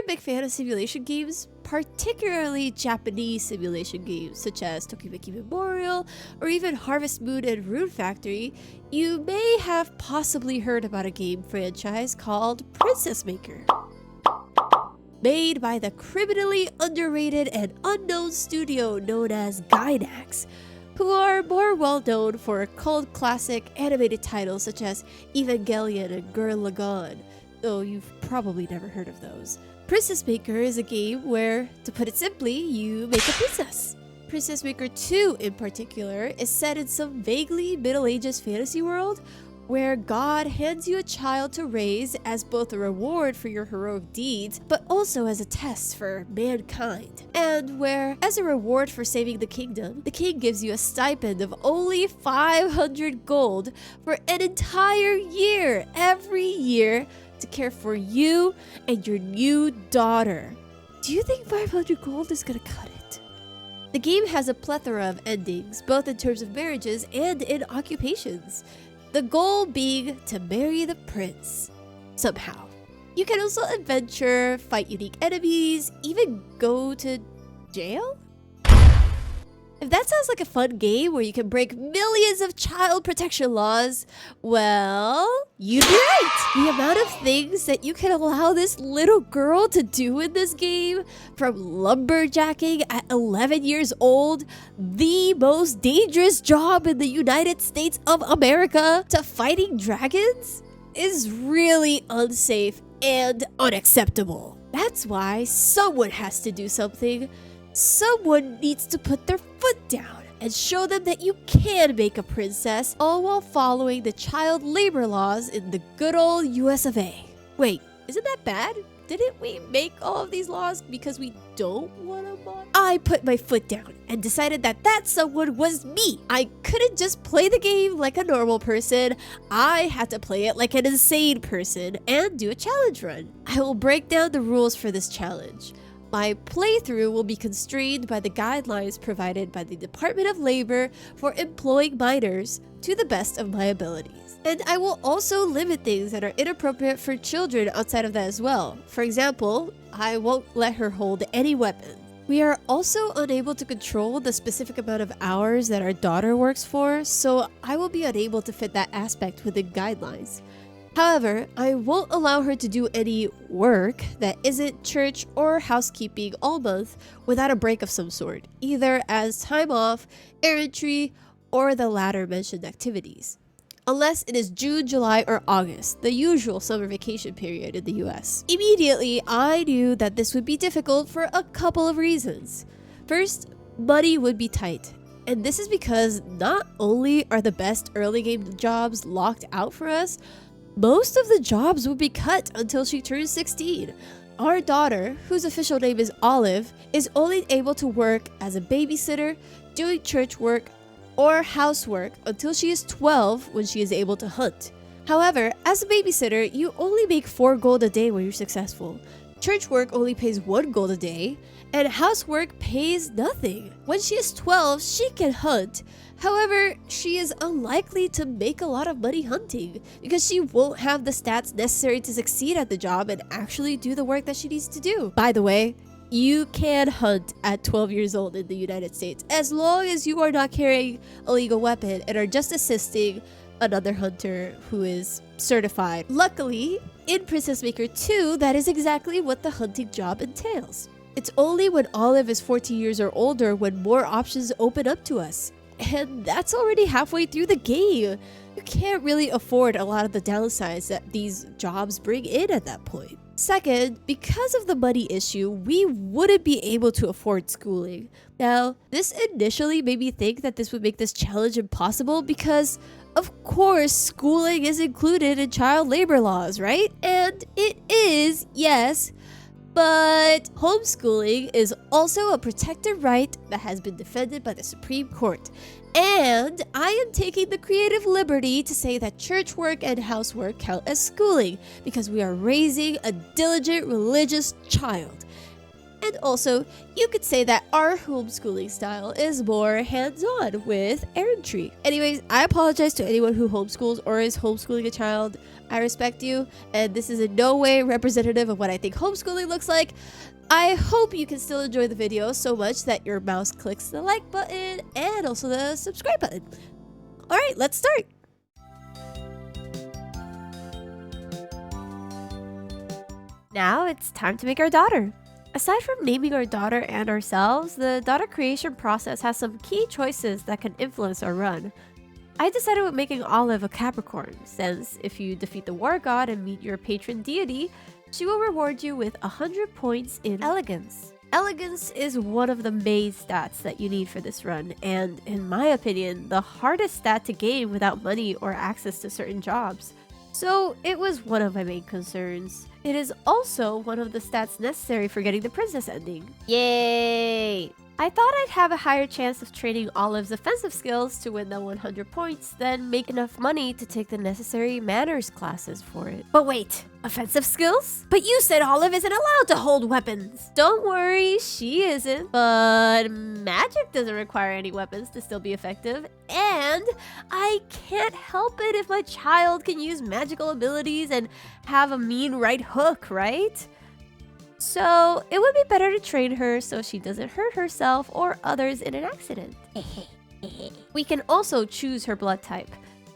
a big fan of simulation games, particularly Japanese simulation games such as Tokimeki Memorial or even Harvest Moon and Rune Factory, you may have possibly heard about a game franchise called Princess Maker. Made by the criminally underrated and unknown studio known as Gainax, who are more well known for cult classic animated titles such as Evangelion and Gurren Lagann, though you've probably never heard of those. Princess Maker is a game where, to put it simply, you make a princess. Princess Maker 2 in particular is set in some vaguely Middle Ages fantasy world where God hands you a child to raise as both a reward for your heroic deeds, but also as a test for mankind. And where, as a reward for saving the kingdom, the king gives you a stipend of only 500 gold for an entire year, every year, to care for you and your new daughter. Do you think 500 gold is gonna cut it? The game has a plethora of endings, both in terms of marriages and in occupations. The goal being to marry the prince, somehow. You can also adventure, fight unique enemies, even go to jail? If that sounds like a fun game where you can break millions of child protection laws, well, you'd be right! The amount of things that you can allow this little girl to do in this game, from lumberjacking at 11 years old, the most dangerous job in the United States of America, to fighting dragons, is really unsafe and unacceptable. That's why someone has to do something. Someone needs to put their foot down and show them that you can make a princess, all while following the child labor laws in the good old US of A. Wait, isn't that bad? Didn't we make all of these laws because we don't want to mod? I put my foot down and decided that someone was me. I couldn't just play the game like a normal person. I had to play it like an insane person and do a challenge run. I will break down the rules for this challenge. My playthrough will be constrained by the guidelines provided by the Department of Labor for employing minors to the best of my abilities. And I will also limit things that are inappropriate for children outside of that as well. For example, I won't let her hold any weapon. We are also unable to control the specific amount of hours that our daughter works for, so I will be unable to fit that aspect within guidelines. However, I won't allow her to do any work that isn't church or housekeeping all month without a break of some sort, either as time off, errantry, or the latter mentioned activities. Unless it is June, July, or August, the usual summer vacation period in the US. Immediately, I knew that this would be difficult for a couple of reasons. First, money would be tight. And this is because not only are the best early game jobs locked out for us, most of the jobs will be cut until she turns 16. Our daughter, whose official name is Olive, is only able to work as a babysitter, doing church work, or housework until she is 12 when she is able to hunt. However, as a babysitter, you only make 4 gold a day when you're successful. Church work only pays 1 gold a day, and housework pays nothing. When she is 12, she can hunt. However, she is unlikely to make a lot of money hunting because she won't have the stats necessary to succeed at the job and actually do the work that she needs to do. By the way, you can hunt at 12 years old in the United States as long as you are not carrying a legal weapon and are just assisting another hunter who is certified. Luckily, in Princess Maker 2, that is exactly what the hunting job entails. It's only when Olive is 14 years or older when more options open up to us. And that's already halfway through the game. You can't really afford a lot of the downsides that these jobs bring in at that point. Second, because of the money issue, we wouldn't be able to afford schooling. Now, this initially made me think that this would make this challenge impossible because, of course, schooling is included in child labor laws, right? And it is, yes. But homeschooling is also a protected right that has been defended by the Supreme Court. And I am taking the creative liberty to say that church work and housework count as schooling because we are raising a diligent religious child. And also, you could say that our homeschooling style is more hands-on with errantry. Anyways, I apologize to anyone who homeschools or is homeschooling a child. I respect you, and this is in no way representative of what I think homeschooling looks like. I hope you can still enjoy the video so much that your mouse clicks the like button and also the subscribe button. Alright, let's start! Now it's time to make our daughter. Aside from naming our daughter and ourselves, the daughter creation process has some key choices that can influence our run. I decided with making Olive a Capricorn, since if you defeat the war god and meet your patron deity, she will reward you with 100 points in elegance. Elegance is one of the main stats that you need for this run, and in my opinion, the hardest stat to gain without money or access to certain jobs. So it was one of my main concerns. It is also one of the stats necessary for getting the princess ending. Yay! I thought I'd have a higher chance of training Olive's offensive skills to win the 100 points than make enough money to take the necessary manners classes for it. But wait, offensive skills? But you said Olive isn't allowed to hold weapons! Don't worry, she isn't. But magic doesn't require any weapons to still be effective, and I can't help it if my child can use magical abilities and have a mean right hook, right? So it would be better to train her so she doesn't hurt herself or others in an accident. We can also choose her blood type.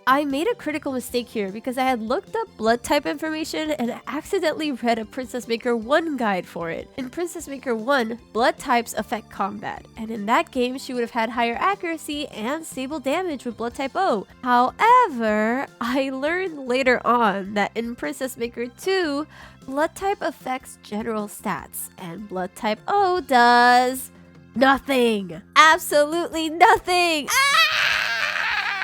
I made a critical mistake here because I had looked up blood type information and accidentally read a Princess Maker 1 guide for it. In Princess Maker 1, blood types affect combat, and in that game she would have had higher accuracy and stable damage with blood type O. However, I learned later on that in Princess Maker 2, blood type affects general stats, and blood type O does nothing. Absolutely nothing.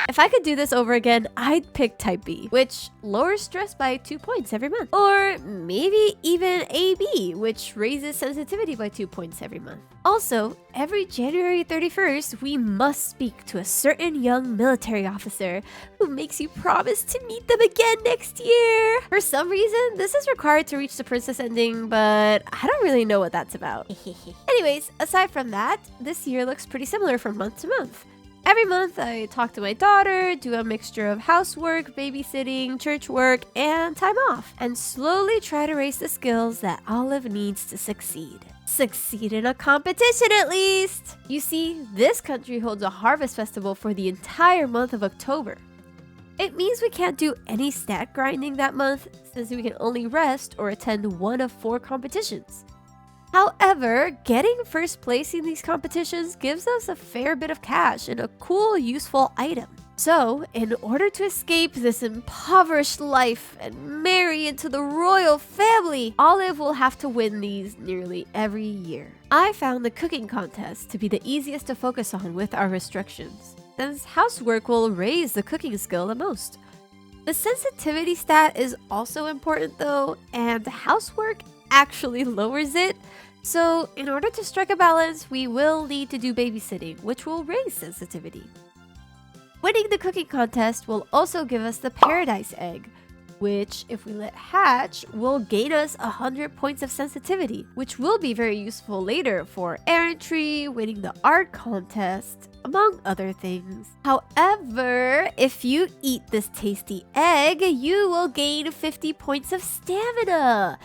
If I could do this over again, I'd pick type B, which lowers stress by 2 points every month. Or maybe even AB, which raises sensitivity by 2 points every month. Also, every January 31st, we must speak to a certain young military officer who makes you promise to meet them again next year. For some reason, this is required to reach the princess ending, but I don't really know what that's about. Anyways, aside from that, this year looks pretty similar from month to month. Every month, I talk to my daughter, do a mixture of housework, babysitting, church work, and time off, and slowly try to raise the skills that Olive needs to succeed. Succeed in a competition at least! You see, this country holds a harvest festival for the entire month of October. It means we can't do any stat grinding that month, since we can only rest or attend one of 4 competitions. However, getting first place in these competitions gives us a fair bit of cash and a cool, useful item. So, in order to escape this impoverished life and marry into the royal family, Olive will have to win these nearly every year. I found the cooking contest to be the easiest to focus on with our restrictions, since housework will raise the cooking skill the most. The sensitivity stat is also important though, and housework actually lowers it. So in order to strike a balance, we will need to do babysitting, which will raise sensitivity. Winning the cooking contest will also give us the paradise egg, which if we let hatch, will gain us 100 points of sensitivity, which will be very useful later for errantry, winning the art contest, among other things. However, if you eat this tasty egg, you will gain 50 points of stamina.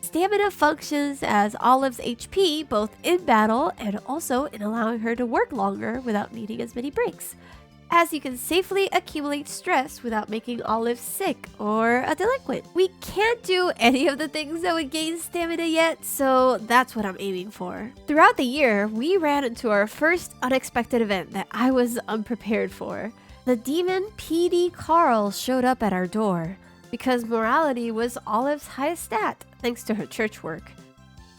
Stamina functions as Olive's HP both in battle and also in allowing her to work longer without needing as many breaks, as you can safely accumulate stress without making Olive sick or a delinquent. We can't do any of the things that would gain stamina yet, so that's what I'm aiming for. Throughout the year, we ran into our first unexpected event that I was unprepared for. The demon PD Carl showed up at our door, because morality was Olive's highest stat, thanks to her church work.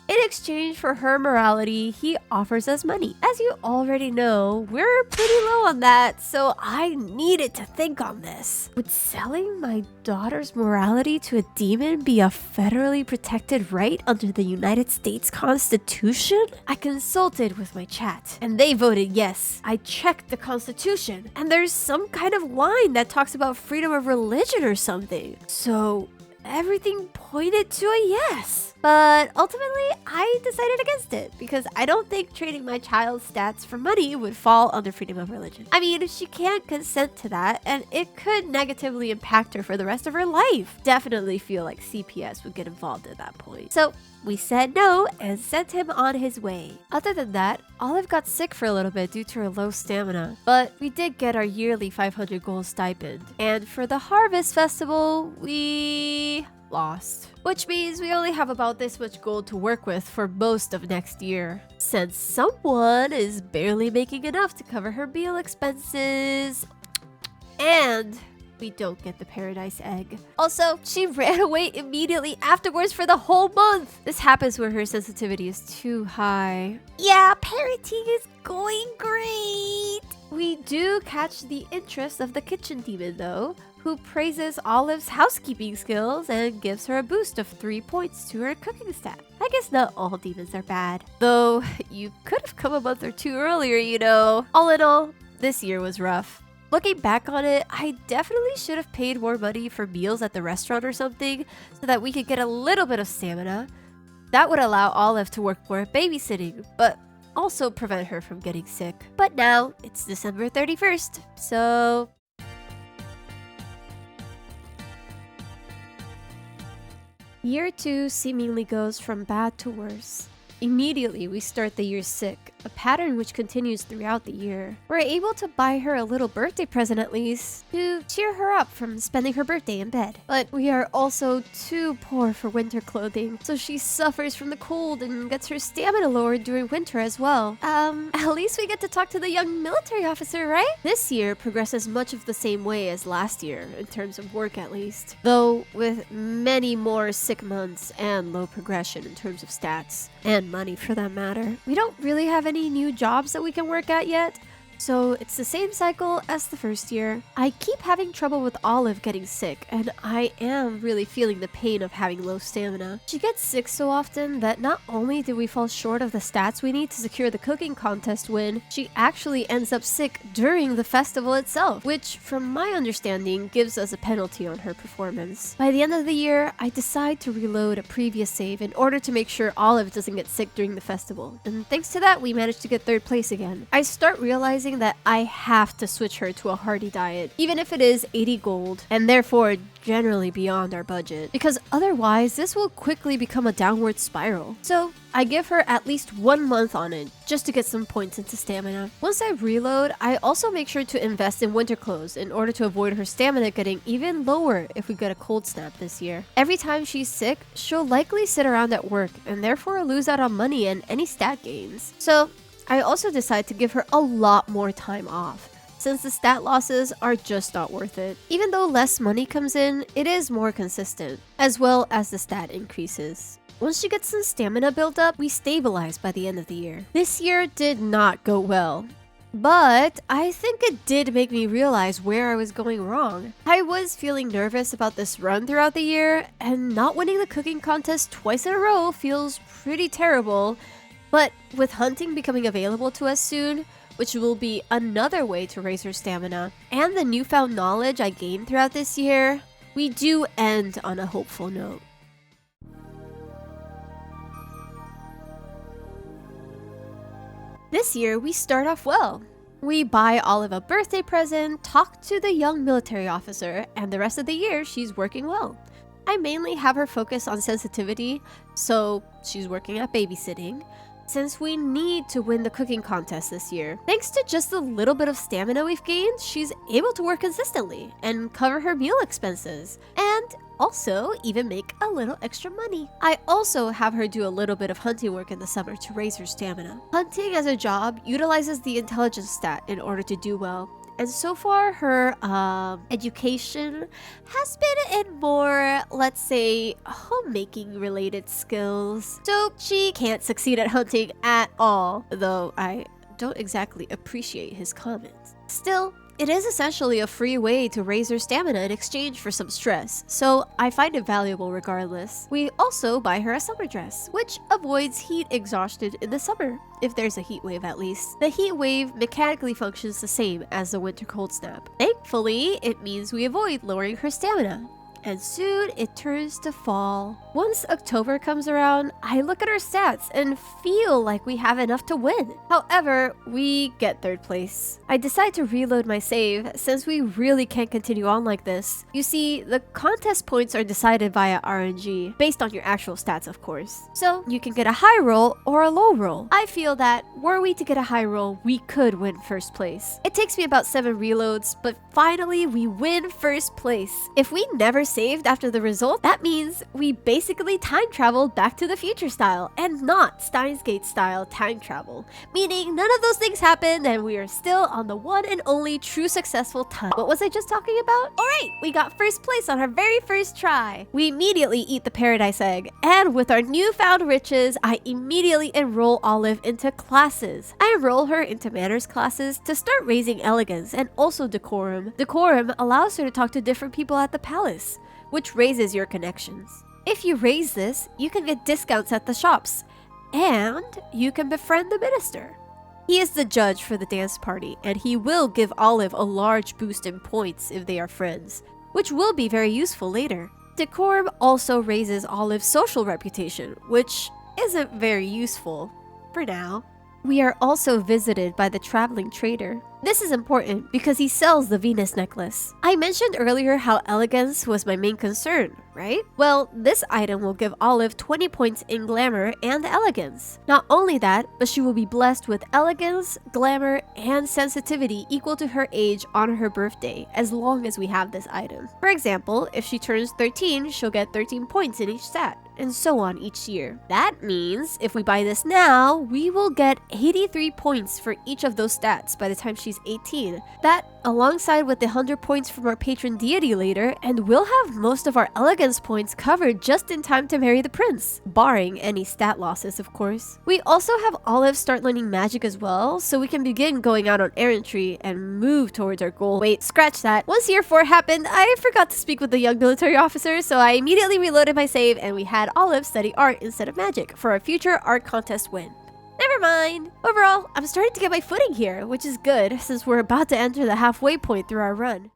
In exchange for her morality, he offers us money. As you already know, we're pretty low on that, so I needed to think on this. Would selling my daughter's morality to a demon be a federally protected right under the United States Constitution? I consulted with my chat, and they voted yes. I checked the Constitution, and there's some kind of line that talks about freedom of religion or something. So everything pointed to a yes. But ultimately, I decided against it because I don't think trading my child's stats for money would fall under freedom of religion. I mean, she can't consent to that, and it could negatively impact her for the rest of her life. Definitely feel like CPS would get involved at that point. So we said no and sent him on his way. Other than that, Olive got sick for a little bit due to her low stamina, but we did get our yearly 500 gold stipend. And for the Harvest Festival, we lost. Which means we only have about this much gold to work with for most of next year. Since someone is barely making enough to cover her meal expenses. And we don't get the paradise egg. Also, she ran away immediately afterwards for the whole month. This happens where her sensitivity is too high. Yeah, parenting is going great. We do catch the interest of the kitchen demon though, who praises Olive's housekeeping skills and gives her a boost of 3 points to her cooking stat. I guess not all demons are bad. Though, you could have come a month or two earlier, you know. All in all, this year was rough. Looking back on it, I definitely should have paid more money for meals at the restaurant or something so that we could get a little bit of stamina. That would allow Olive to work more at babysitting, but also prevent her from getting sick. But now, it's December 31st, so Year 2 seemingly goes from bad to worse. Immediately, we start the year sick, a pattern which continues throughout the year. We're able to buy her a little birthday present at least, to cheer her up from spending her birthday in bed. But we are also too poor for winter clothing, so she suffers from the cold and gets her stamina lowered during winter as well. At least we get to talk to the young military officer, right? This year progresses much of the same way as last year, in terms of work at least. Though with many more sick months and low progression in terms of stats. And money for that matter. We don't really have any new jobs that we can work at yet, so it's the same cycle as the first year. I keep having trouble with Olive getting sick, and I am really feeling the pain of having low stamina. She gets sick so often that not only do we fall short of the stats we need to secure the cooking contest win, she actually ends up sick during the festival itself, which from my understanding gives us a penalty on her performance. By the end of the year, I decide to reload a previous save in order to make sure Olive doesn't get sick during the festival, and thanks to that we managed to get 3rd place again. I start realizing that I have to switch her to a hearty diet, even if it is 80 gold, and therefore generally beyond our budget, because otherwise this will quickly become a downward spiral. So I give her at least 1 month on it, just to get some points into stamina. Once I reload, I also make sure to invest in winter clothes in order to avoid her stamina getting even lower if we get a cold snap this year. Every time she's sick, she'll likely sit around at work and therefore lose out on money and any stat gains. So I also decide to give her a lot more time off, since the stat losses are just not worth it. Even though less money comes in, it is more consistent, as well as the stat increases. Once she gets some stamina built up, we stabilize by the end of the year. This year did not go well, but I think it did make me realize where I was going wrong. I was feeling nervous about this run throughout the year, and not winning the cooking contest twice in a row feels pretty terrible. But with hunting becoming available to us soon, which will be another way to raise her stamina, and the newfound knowledge I gained throughout this year, we do end on a hopeful note. This year, we start off well. We buy Olive a birthday present, talk to the young military officer, and the rest of the year, she's working well. I mainly have her focus on sensitivity, so she's working at babysitting, since we need to win the cooking contest this year. Thanks to just a little bit of stamina we've gained, she's able to work consistently and cover her meal expenses, and also even make a little extra money. I also have her do a little bit of hunting work in the summer to raise her stamina. Hunting as a job utilizes the intelligence stat in order to do well, and so far her education has been in more, let's say, homemaking related skills. So she can't succeed at hunting at all, though I don't exactly appreciate his comments. Still, it is essentially a free way to raise her stamina in exchange for some stress, so I find it valuable regardless. We also buy her a summer dress, which avoids heat exhaustion in the summer, if there's a heat wave at least. The heat wave mechanically functions the same as the winter cold snap. Thankfully, it means we avoid lowering her stamina. and soon it turns to fall. Once October comes around, I look at our stats and feel like we have enough to win. However, we get 3rd place. I decide to reload my save since we really can't continue on like this. You see, the contest points are decided via RNG, based on your actual stats of course. So you can get a high roll or a low roll. I feel that were we to get a high roll, we could win 1st place. It takes me about 7 reloads, but finally we win 1st place. If we never saved after the result, that means we basically time traveled Back to the Future style and not Steins Gate style time travel, meaning none of those things happened and we are still on the one and only true successful time. What was I just talking about? Alright, we got 1st place on our very first try. We immediately eat the paradise egg, and with our newfound riches, I immediately enroll Olive into classes. I enroll her into manners classes to start raising elegance and also decorum. Decorum allows her to talk to different people at the palace, which raises your connections. If you raise this, you can get discounts at the shops, and you can befriend the minister. He is the judge for the dance party, and he will give Olive a large boost in points if they are friends, which will be very useful later. Decorum also raises Olive's social reputation, which isn't very useful for now. We are also visited by the traveling trader. This is important because he sells the Venus necklace. I mentioned earlier how elegance was my main concern, right? Well, this item will give Olive 20 points in glamour and elegance. Not only that, but she will be blessed with elegance, glamour, and sensitivity equal to her age on her birthday, as long as we have this item. For example, if she turns 13, she'll get 13 points in each stat, and so on each year. That means if we buy this now, we will get 83 points for each of those stats by the time she's 18. That, alongside with the 100 points from our patron deity later, and we'll have most of our elegance points covered just in time to marry the prince, barring any stat losses of course. We also have Olive start learning magic as well, so we can begin going out on errantry and move towards our goal. Wait, scratch that. Once year 4 happened, I forgot to speak with the young military officer, so I immediately reloaded my save and we had Olive study art instead of magic for our future art contest win. Never mind. Overall, I'm starting to get my footing here, which is good since we're about to enter the halfway point through our run.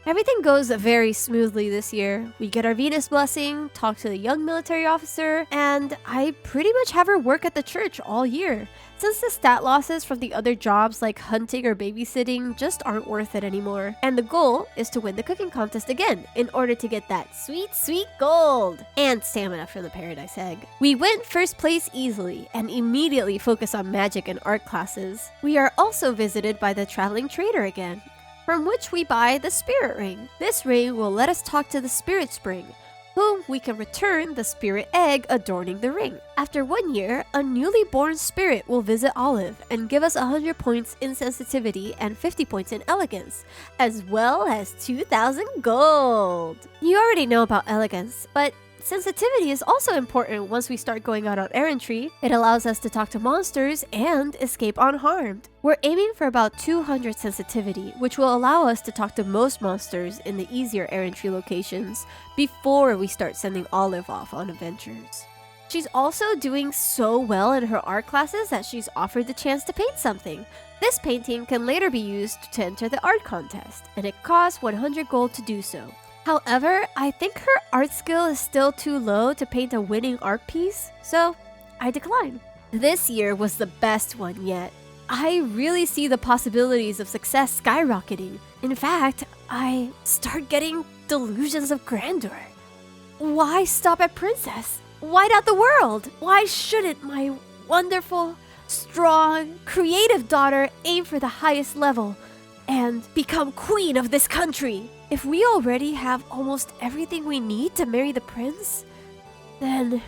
Everything goes very smoothly this year. We get our Venus blessing, talk to the young military officer, and I pretty much have her work at the church all year, since the stat losses from the other jobs like hunting or babysitting just aren't worth it anymore. And the goal is to win the cooking contest again in order to get that sweet, sweet gold and stamina from the paradise egg. We win 1st place easily and immediately focus on magic and art classes. We are also visited by the traveling trader again, from which we buy the spirit ring. This ring will let us talk to the spirit spring, whom we can return the spirit egg adorning the ring. After 1 year, a newly born spirit will visit Olive and give us 100 points in sensitivity and 50 points in elegance, as well as 2,000 gold. You already know about elegance, but sensitivity is also important once we start going out on errantry. It allows us to talk to monsters and escape unharmed. We're aiming for about 200 sensitivity, which will allow us to talk to most monsters in the easier errantry locations before we start sending Olive off on adventures. She's also doing so well in her art classes that she's offered the chance to paint something. This painting can later be used to enter the art contest, and it costs 100 gold to do so. However, I think her art skill is still too low to paint a winning art piece, so I decline. This year was the best one yet. I really see the possibilities of success skyrocketing. In fact, I start getting delusions of grandeur. Why stop at princess? Why not the world? Why shouldn't my wonderful, strong, creative daughter aim for the highest level and become queen of this country? If we already have almost everything we need to marry the prince, then